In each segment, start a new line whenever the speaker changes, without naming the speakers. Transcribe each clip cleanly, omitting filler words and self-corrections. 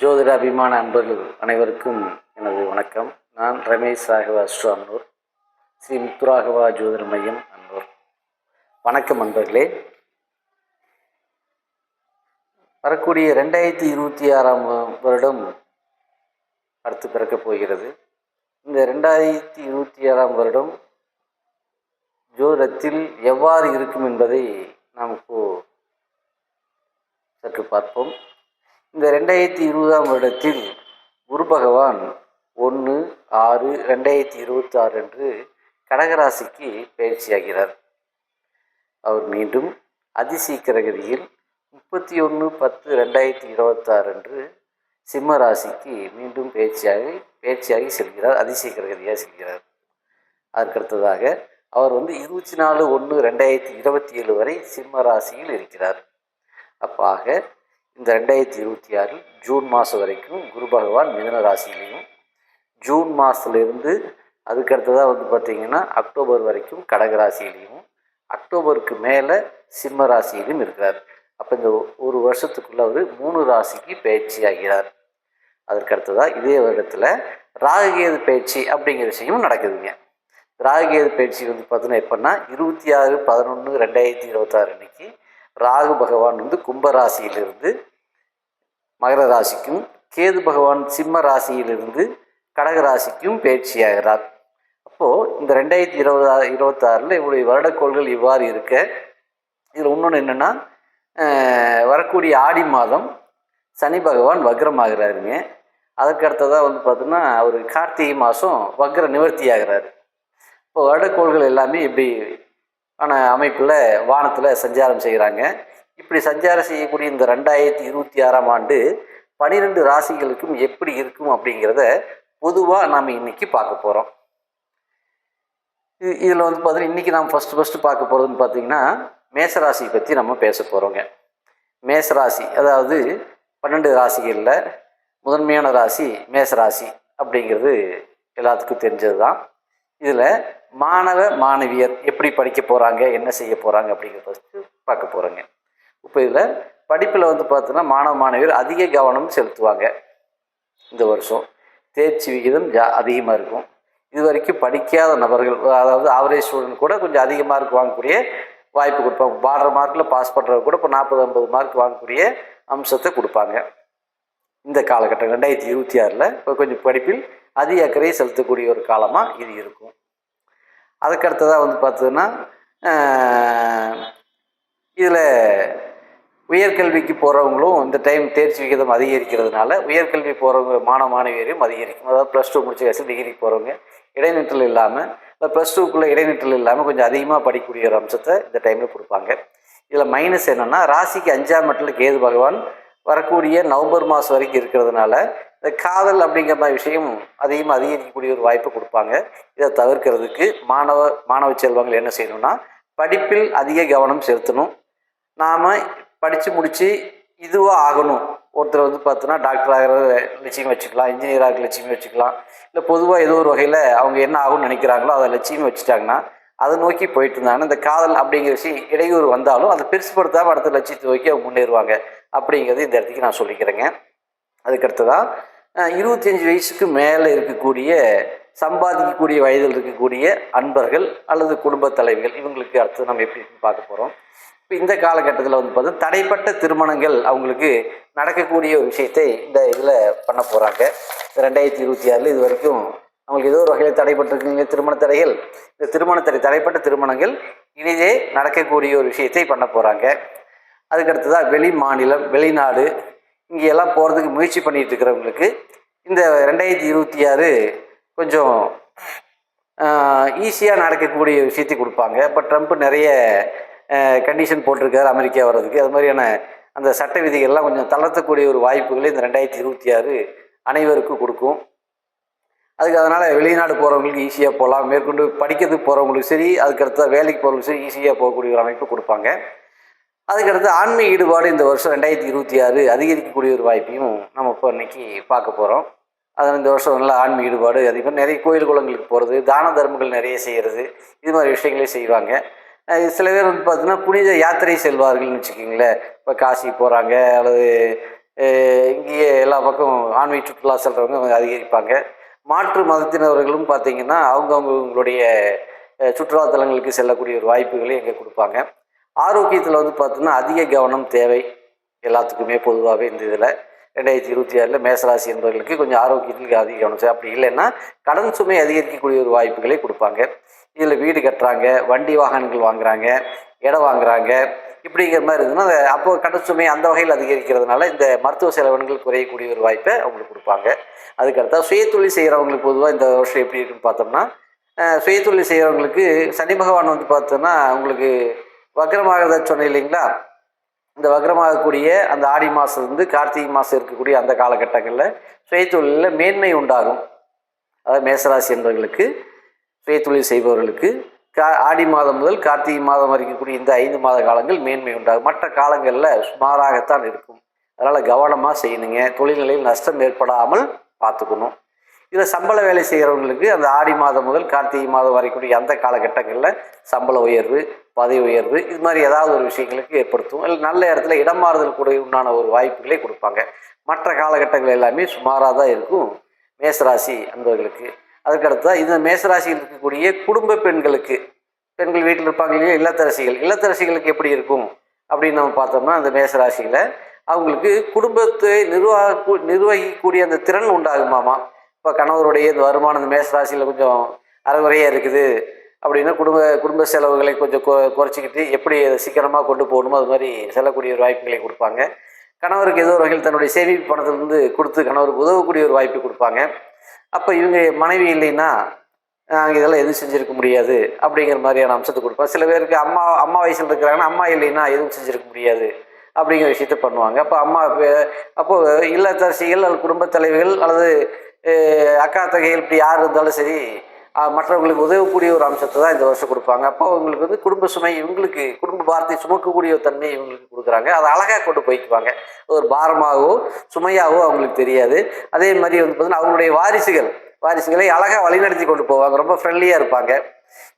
ஜோதிட அபிமான அன்பர்கள் அனைவருக்கும் எனது வணக்கம். நான் ரமேஷ் ராகவா அஸ்ட்ரோ அன்னூர், ஸ்ரீ முத்துராகவா ஜோதிட மையம் அன்னூர். வணக்கம் அன்பர்களே. வரக்கூடிய 2026 வருடம் அடுத்து பிறக்கப் போகிறது. இந்த 2026 வருடம் ஜோதிடத்தில் எவ்வாறு இருக்கும் என்பதை நாம் இப்போது சற்று பார்ப்போம். இந்த 2020 வருடத்தில் குரு பகவான் 1/6/2026 அன்று கடகராசிக்கு பயிற்சியாகிறார். அவர் மீண்டும் அதிசீக்கிரகதியில் 31/10/2026 அன்று சிம்ம ராசிக்கு மீண்டும் பயிற்சியாகி செல்கிறார். அதிசீக்கிரகதியாக செல்கிறார். அதற்கடுத்ததாக அவர் 24/1/2027 வரை சிம்ம ராசியில் இருக்கிறார். அப்பாக இந்த 2026 ஜூன் மாதம் வரைக்கும் குரு பகவான் மிதுன ராசியிலையும், ஜூன் மாதத்துலேருந்து அதுக்கடுத்ததாக பார்த்திங்கன்னா அக்டோபர் வரைக்கும் கடகராசியிலையும், அக்டோபருக்கு மேலே சிம்ம ராசியிலும் இருக்கிறார். அப்போ இந்த ஒரு வருஷத்துக்குள்ளே அவர் 3 ராசிக்கு பயிற்சி ஆகிறார். அதற்கடுத்ததாக இதே வருடத்தில் ராகுகேது பயிற்சி அப்படிங்கிற விஷயமும் நடக்குதுங்க. ராகுகேது பயிற்சி பார்த்தீங்கன்னா எப்படின்னா 26/11/2026 அன்னைக்கு ராகு பகவான் கும்பராசியிலிருந்து மகர ராசிக்கும், கேது பகவான் சிம்ம ராசியிலிருந்து கடகராசிக்கும் பயிற்சியாகிறார். அப்போது இந்த 2026 இவருடைய வருடக்கோள்கள் இவ்வாறு இருக்க, இதில் இன்னொன்று என்னென்னா, வரக்கூடிய ஆடி மாதம் சனி பகவான் வக்ரமாகிறாருங்க. அதற்கடுத்ததாக பார்த்தோன்னா அவர் கார்த்திகை மாதம் வக்ர நிவர்த்தி ஆகிறார். இப்போ வருடக்கோள்கள் எல்லாமே இப்படி ஆன அமைப்பில் வானத்தில் சஞ்சாரம் செய்கிறாங்க. இப்படி சஞ்சாரம் செய்யக்கூடிய இந்த 2026 ஆண்டு 12 ராசிகளுக்கும் எப்படி இருக்கும் அப்படிங்கிறத பொதுவாக நாம் இன்றைக்கி பார்க்க போகிறோம். இதில் பார்த்தீங்கன்னா இன்றைக்கி நாம் ஃபஸ்ட்டு பார்க்க போகிறதுன்னு பார்த்திங்கன்னா மேசராசி பற்றி நம்ம பேச போகிறோங்க. மேசராசி, அதாவது 12 ராசிகளில் முதன்மையான ராசி மேசராசி அப்படிங்கிறது எல்லாத்துக்கும் தெரிஞ்சது தான். இதில் மாணவ மாணவியர் எப்படி படிக்க போகிறாங்க, என்ன செய்ய போகிறாங்க அப்படிங்கிறத ஃபஸ்ட்டு பார்க்க போகிறோங்க. இப்போ இதில் படிப்பில் பார்த்தோன்னா மாணவ மாணவியர் அதிக கவனம் செலுத்துவாங்க. இந்த வருஷம் தேர்ச்சி விகிதம் அதிகமாக இருக்கும். இது வரைக்கும் படிக்காத நபர்கள், அதாவது ஆவரேஜ் ஸ்டூடெண்ட் கூட கொஞ்சம் அதிக மார்க் வாங்கக்கூடிய வாய்ப்பு கொடுப்பாங்க. பார்டர் மார்க்கில் பாஸ் பண்ணுறவங்க கூட இப்போ 40-50 மார்க் வாங்கக்கூடிய அம்சத்தை கொடுப்பாங்க. இந்த காலகட்டம் 2026 இப்போ கொஞ்சம் படிப்பில் அதிக அக்கறையை செலுத்தக்கூடிய ஒரு காலமாக இது இருக்கும். அதுக்கடுத்ததாக பார்த்தோன்னா இதில் உயர்கல்விக்கு போகிறவங்களும் இந்த டைம் தேர்ச்சி விகிதம் அதிகரிக்கிறதுனால உயர்கல்வி போகிறவங்க மாணவ மாணவியரையும் அதிகரிக்கும். அதாவது +2 முடிச்ச வயசு டிகிரிக்கு போகிறவங்க இடைநிற்றல் இல்லாமல், இல்லை +2க்குள்ளே இடைநிற்றல் இல்லாமல் கொஞ்சம் அதிகமாக படிக்கக்கூடிய ஒரு அம்சத்தை இந்த டைமில் கொடுப்பாங்க. இதில் மைனஸ் என்னென்னா, ராசிக்கு 5ஆம் இடத்துல கேது பகவான் வரக்கூடிய நவம்பர் மாதம் வரைக்கும் இருக்கிறதுனால இந்த காதல் அப்படிங்கிற மாதிரி விஷயம் அதிகரிக்கக்கூடிய ஒரு வாய்ப்பை கொடுப்பாங்க. இதை தவிர்க்கிறதுக்கு மாணவ செல்வங்கள் என்ன செய்யணும்னா, படிப்பில் அதிக கவனம் செலுத்தணும். நாம் படித்து முடித்து இதுவாக ஆகணும். ஒருத்தர் பார்த்தோன்னா டாக்டர் ஆகிற லட்சியம் வச்சுக்கலாம், இன்ஜினியர் ஆகிற லட்சியம் வச்சுக்கலாம், இல்லை பொதுவாக ஏதோ ஒரு வகையில் அவங்க என்ன ஆகும்னு நினைக்கிறாங்களோ அதை லட்சியம் வச்சுட்டாங்கன்னா அதை நோக்கி போயிட்டு இருந்தாங்கன்னா இந்த காதல் அப்படிங்கிற விஷயம் இடையூறு வந்தாலும் அதை பெருசுப்படுத்தாமல் அடுத்த லட்சியத்தை நோக்கி அவங்க முன்னேறுவாங்க அப்படிங்கிறது இந்த இடத்துக்கு நான் சொல்லிக்கிறேங்க. அதுக்கடுத்ததான் 25 வயசுக்கு மேலே இருக்கக்கூடிய சம்பாதிக்கக்கூடிய வயதில் இருக்கக்கூடிய அன்பர்கள் அல்லது குடும்ப தலைவிகள், இவங்களுக்கு அடுத்து நம்ம எப்படி பார்க்க போகிறோம். இப்போ இந்த காலகட்டத்தில் பார்த்தா தடைப்பட்ட திருமணங்கள் அவங்களுக்கு நடக்கக்கூடிய ஒரு விஷயத்தை இந்த இதில் பண்ண போகிறாங்க. 2026 இது வரைக்கும் அவங்களுக்கு ஏதோ ஒரு வகையில் தடைப்பட்டிருக்குங்க திருமண தடைகள். இந்த தடைப்பட்ட திருமணங்கள் இனிதே நடக்கக்கூடிய ஒரு விஷயத்தை பண்ண போகிறாங்க. அதுக்கடுத்ததாக வெளி மாநிலம், வெளிநாடு இங்கெல்லாம் போகிறதுக்கு முயற்சி பண்ணிகிட்டு இருக்கிறவங்களுக்கு இந்த 2026 கொஞ்சம் ஈஸியாக நடக்கக்கூடிய விஷயத்தை கொடுப்பாங்க. இப்போ ட்ரம்ப் நிறைய கண்டிஷன் போட்டிருக்காரு அமெரிக்கா வர்றதுக்கு. அது மாதிரியான அந்த சட்ட விதிகள்லாம் கொஞ்சம் தளர்த்தக்கூடிய ஒரு வாய்ப்புகளை இந்த 2026 அனைவருக்கும் கொடுக்கும். அதனால் வெளிநாடு போகிறவங்களுக்கு ஈஸியாக போகலாம். மேற்கொண்டு படிக்கிறதுக்கு போகிறவங்களுக்கு சரி, அதுக்கடுத்த வேலைக்கு போகிறவங்களுக்கு சரி ஈஸியாக போகக்கூடிய ஒரு அமைப்பு கொடுப்பாங்க. அதுக்கடுத்து ஆன்மீக ஈடுபாடு இந்த வருஷம் 2026 அதிகரிக்கக்கூடிய ஒரு வாய்ப்பையும் நம்ம இப்போ இன்றைக்கி பார்க்க போகிறோம். அதில் இந்த வருஷம் நல்லா ஆன்மீக ஈடுபாடு அதிகம், நிறைய கோயில் குளங்களுக்கு போகிறது, தான தர்மங்கள் நிறைய செய்கிறது, இது மாதிரி விஷயங்களே செய்வாங்க. சில பேர் பார்த்தீங்கன்னா புனித யாத்திரை செல்வார்கள்னு வச்சுக்கிங்களேன். இப்போ காசி போகிறாங்க, அல்லது இங்கேயே எல்லா பக்கம் ஆன்மீக சுற்றுலா செல்கிறவங்க அதிகரிப்பாங்க. மாற்று மதத்தினர்களும் பார்த்திங்கன்னா அவங்கவுங்களுடைய சுற்றுலாத்தலங்களுக்கு செல்லக்கூடிய ஒரு வாய்ப்புகளை இங்கே கொடுப்பாங்க. ஆரோக்கியத்தில் வந்து பார்த்தோன்னா அதிக கவனம் தேவை எல்லாத்துக்குமே பொதுவாகவே. இந்த இதில் 2026 மேசராசி என்பவர்களுக்கு கொஞ்சம் ஆரோக்கியத்துக்கு அதிக கவனம் தேவை. அப்படி இல்லைன்னா கடன் சுமை அதிகரிக்கக்கூடிய ஒரு வாய்ப்புகளை கொடுப்பாங்க. இதில் வீடு கட்டுறாங்க, வண்டி வாகனங்கள் வாங்குறாங்க, இடம் வாங்குறாங்க, இப்படிங்கிற மாதிரி இருந்ததுன்னா அப்போது கடன் சுமை அந்த வகையில் அதிகரிக்கிறதுனால இந்த மருத்துவ செலவினங்கள் குறையக்கூடிய ஒரு வாய்ப்பை அவங்களுக்கு கொடுப்பாங்க. அதுக்கடுத்தா சுயதொழில் செய்கிறவங்களுக்கு பொதுவாக இந்த வருஷம் எப்படி இருக்குன்னு பார்த்தோம்னா, சுயதொழில் செய்கிறவங்களுக்கு சனி பகவான் வந்து பார்த்தோன்னா உங்களுக்கு வக்ரமாகிறத சொன்னேன் இல்லைங்களா? இந்த வக்ரமாகக்கூடிய அந்த ஆடி மாதத்துலேருந்து கார்த்திகை மாதம் இருக்கக்கூடிய அந்த காலகட்டங்களில் சுயதொழிலில் மேன்மை உண்டாகும். அதாவது மேசராசி என்பவர்களுக்கு சுயதொழில் செய்பவர்களுக்கு ஆடி மாதம் முதல் கார்த்திகை மாதம் இருக்கக்கூடிய இந்த 5 மாத காலங்கள் மேன்மை உண்டாகும். மற்ற காலங்களில் சுமாராகத்தான் இருக்கும். அதனால் கவனமாக செய்யணுங்க. தொழில்நிலையில் நஷ்டம் ஏற்படாமல் பார்த்துக்கணும். இதில் சம்பள வேலை செய்கிறவங்களுக்கு அந்த ஆடி மாதம் முதல் கார்த்திகை மாதம் வரைக்கூடிய அந்த காலகட்டங்களில் சம்பள உயர்வு, பதவி உயர்வு, இது மாதிரி ஏதாவது ஒரு விஷயங்களுக்கு ஏற்படுத்தும். இல்லை நல்ல இடத்துல இடம் மாறுதல் கூட உண்டான ஒரு வாய்ப்புகளை கொடுப்பாங்க. மற்ற காலகட்டங்கள் எல்லாமே சுமாராக தான் இருக்கும் மேசராசி அன்பர்களுக்கு. அதுக்கடுத்ததான் இந்த மேசராசியில் இருக்கக்கூடிய குடும்ப பெண்களுக்கு, பெண்கள் வீட்டில் இருப்பாங்க இல்லையா, இல்லத்தரசிகளுக்கு எப்படி இருக்கும் அப்படின்னு நம்ம பார்த்தோம்னா, அந்த மேசராசியில் அவங்களுக்கு குடும்பத்தை நிர்வகிக்கக்கூடிய அந்த திறன் உண்டாகுமாமா. இப்போ கணவருடைய இந்த வருமானம் இந்த மேசராசியில் கொஞ்சம் அறகுறையாக இருக்குது அப்படின்னா குடும்ப செலவுகளை கொஞ்சம் குறைச்சிக்கிட்டு எப்படி அதை சீக்கிரமாக கொண்டு போகணுமோ அது மாதிரி செல்லக்கூடிய ஒரு வாய்ப்புகளை கொடுப்பாங்க. கணவருக்கு ஏதோ ஒரு வகையில் தன்னுடைய சேமிப்பு பணத்திலிருந்து கொடுத்து கணவருக்கு உதவக்கூடிய ஒரு வாய்ப்பு கொடுப்பாங்க. அப்போ இவங்க மனைவி இல்லைன்னா நாங்கள் இதெல்லாம் எதுவும் செஞ்சுருக்க முடியாது அப்படிங்கிற மாதிரியான அம்சத்தை கொடுப்பாங்க. சில பேருக்கு அம்மா வயசில் இருக்கிறாங்கன்னா அம்மா இல்லைன்னா எதுவும் செஞ்சுருக்க முடியாது அப்படிங்கிற விஷயத்த பண்ணுவாங்க. அப்போது இல்லத்தரசிகள் அல்லது குடும்பத் தலைவிகள் அல்லது அக்கா தகைகள் இப்படி யார் இருந்தாலும் சரி மற்றவங்களுக்கு உதவக்கூடிய ஒரு அம்சத்தை தான் இந்த வருஷம் கொடுப்பாங்க. அப்போ அவங்களுக்கு வந்து குடும்ப சுமை, இவங்களுக்கு குடும்ப பாரத்தை சுமக்கக்கூடிய ஒரு தன்மையை இவங்களுக்கு கொடுக்குறாங்க. அதை அழகாக கொண்டு போய்க்குவாங்க. ஒரு பாரமாகவோ சுமையாகவோ அவங்களுக்கு தெரியாது. அதே மாதிரி வந்து பார்த்தீங்கன்னா அவங்களுடைய வாரிசுகளை அழகாக வழிநடத்தி கொண்டு போவாங்க. ரொம்ப ஃப்ரெண்ட்லியாக இருப்பாங்க.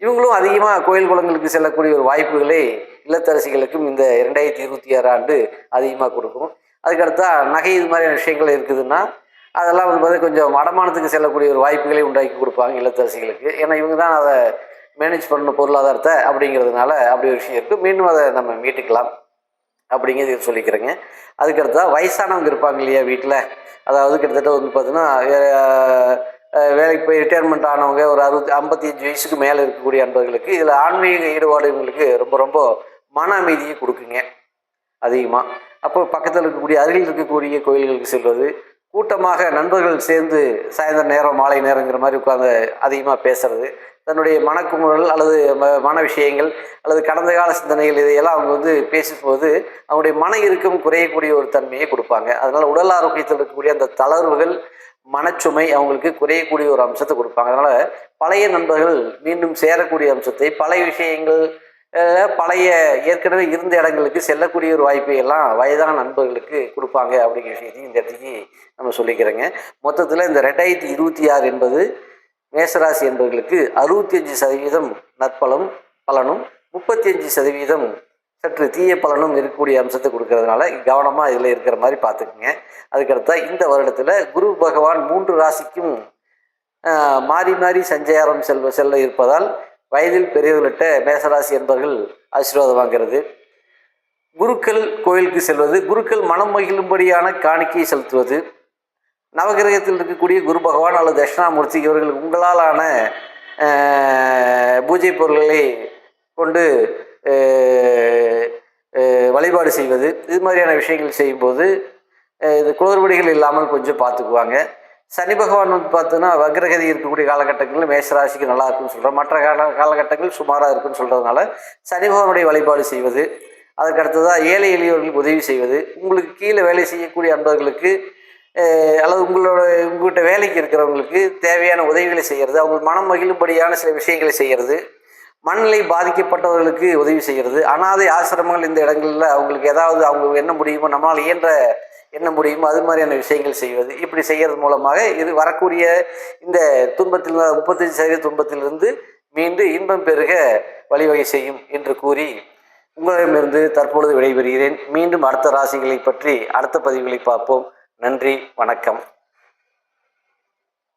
இவங்களும் அதிகமாக கோயில் குளங்களுக்கு செல்லக்கூடிய ஒரு வாய்ப்புகளை இல்லத்தரசிகளுக்கும் இந்த 2026 ஆண்டு அதிகமாக கொடுக்கும். அதுக்கடுத்தா நகை இது மாதிரியான விஷயங்கள் இருக்குதுன்னா அதெல்லாம் வந்து பார்த்தீங்கன்னா கொஞ்சம் அடமானத்துக்கு செல்லக்கூடிய ஒரு வாய்ப்புகளை உண்டாக்கி கொடுப்பாங்க இல்லத்தரசிகளுக்கு. ஏன்னா இவங்க தான் அதை மேனேஜ் பண்ணணும் பொருளாதாரத்தை அப்படிங்கிறதுனால அப்படி ஒரு விஷயம் இருக்குது. மீண்டும் அதை நம்ம மீட்டுக்கலாம் அப்படிங்கிறது சொல்லிக்கிறேங்க. அதுக்கடுத்தா வயசானவங்க இருப்பாங்க இல்லையா வீட்டில், அதாவது கிட்டத்தட்ட வந்து பார்த்தீங்கன்னா வேலைக்கு போய் ரிட்டையர்மெண்ட் ஆனவங்க ஒரு 55 வயசுக்கு மேலே இருக்கக்கூடிய அன்பர்களுக்கு இதில் ஆன்மீக ஈடுபாடு இவங்களுக்கு ரொம்ப ரொம்ப மன அமைதியை கொடுக்குங்க அதிகமாக. அப்போ பக்கத்தில் இருக்கக்கூடிய அருகில் இருக்கக்கூடிய கோயில்களுக்கு செல்வது, கூட்டமாக நண்பர்கள் சேர்ந்து சாயந்தர நேரம் மாலை நேரங்கிற மாதிரி உட்காந்து அதிகமாக பேசுறது, தன்னுடைய மனக்குமுறல் அல்லது மன விஷயங்கள் அல்லது கடந்த கால சிந்தனைகள் இதையெல்லாம் அவங்க வந்து பேசும்போது அவங்களுடைய மன இறுக்கம் குறையக்கூடிய ஒரு தன்மையை கொடுப்பாங்க. அதனால் உடல் ஆரோக்கியத்தில் இருக்கக்கூடிய அந்த தளர்வுகள், மனச்சுமை அவங்களுக்கு குறையக்கூடிய ஒரு அம்சத்தை கொடுப்பாங்க. அதனால் பழைய நண்பர்கள் மீண்டும் சேரக்கூடிய அம்சத்தை, பழைய விஷயங்கள் பழைய ஏற்கனவே இருந்த இடங்களுக்கு செல்லக்கூடிய ஒரு வாய்ப்பை எல்லாம் வயதான நண்பர்களுக்கு கொடுப்பாங்க அப்படிங்கிற விஷயத்தையும் இந்த இடத்துக்கு நம்ம சொல்லிக்கிறேங்க. மொத்தத்தில் இந்த 2026 என்பது மேசராசி என்பவர்களுக்கு 65% பலனும் 35% சற்று தீய பலனும் இருக்கக்கூடிய அம்சத்தை கொடுக்கறதுனால கவனமாக இதில் இருக்கிற மாதிரி பார்த்துக்குங்க. அதுக்கடுத்தா இந்த வருடத்தில் குரு பகவான் 3 ராசிக்கும் மாறி மாறி சஞ்சாரம் செல்ல இருப்பதால் வயதில் பெரியவர்கிட்ட மேசராசி என்பவர்கள் ஆசீர்வாதம் வாங்கிறது, குருக்கள் கோயிலுக்கு செல்வது, குருக்கள் மனம் மகிழும்படியான காணிக்கையை செலுத்துவது, நவகிரகத்தில் இருக்கக்கூடிய குரு பகவான் அல்லது தட்சிணாமூர்த்தி இவர்கள் உங்களாலான பூஜை பொருள்களை கொண்டு வழிபாடு செய்வது, இது மாதிரியான விஷயங்கள் செய்யும்போது இது குளறுபடிகள் இல்லாமல் கொஞ்சம் பார்த்துக்குவாங்க. சனி பகவான் வந்து பார்த்தோன்னா வக்ரகதி இருக்கக்கூடிய காலகட்டங்களில் மேசராசிக்கு நல்லா இருக்குன்னு சொல்கிறோம். மற்ற காலகட்டங்கள் சுமாராக இருக்குன்னு சொல்கிறதுனால சனி பகவானுடைய வழிபாடு செய்வது, அதுக்கடுத்ததாக ஏழை எளியவர்களுக்கு உதவி செய்வது, உங்களுக்கு கீழே வேலை செய்யக்கூடிய அன்பர்களுக்கு அல்லது உங்கள்கிட்ட வேலைக்கு இருக்கிறவங்களுக்கு தேவையான உதவிகளை செய்கிறது, அவங்க மனம் மகிழும்படியான சில விஷயங்களை செய்கிறது, மனநிலை பாதிக்கப்பட்டவர்களுக்கு உதவி செய்கிறது, அனாதை ஆசிரமங்கள் இந்த இடங்களில் அவங்களுக்கு ஏதாவது அவங்க என்ன முடியுமோ நம்மளால் என்ன முடியுமோ அது மாதிரியான விஷயங்கள் செய்வது, இப்படி செய்கிறது மூலமாக இது வரக்கூடிய இந்த துன்பத்தில் 35% துன்பத்திலிருந்து மீண்டு இன்பம் பெருக வழிவகை செய்யும் என்று கூறி உங்களிடமிருந்து தற்பொழுது விடைபெறுகிறேன். மீண்டும் அடுத்த ராசிகளை பற்றி அடுத்த பதிவுகளை பார்ப்போம். நன்றி, வணக்கம்.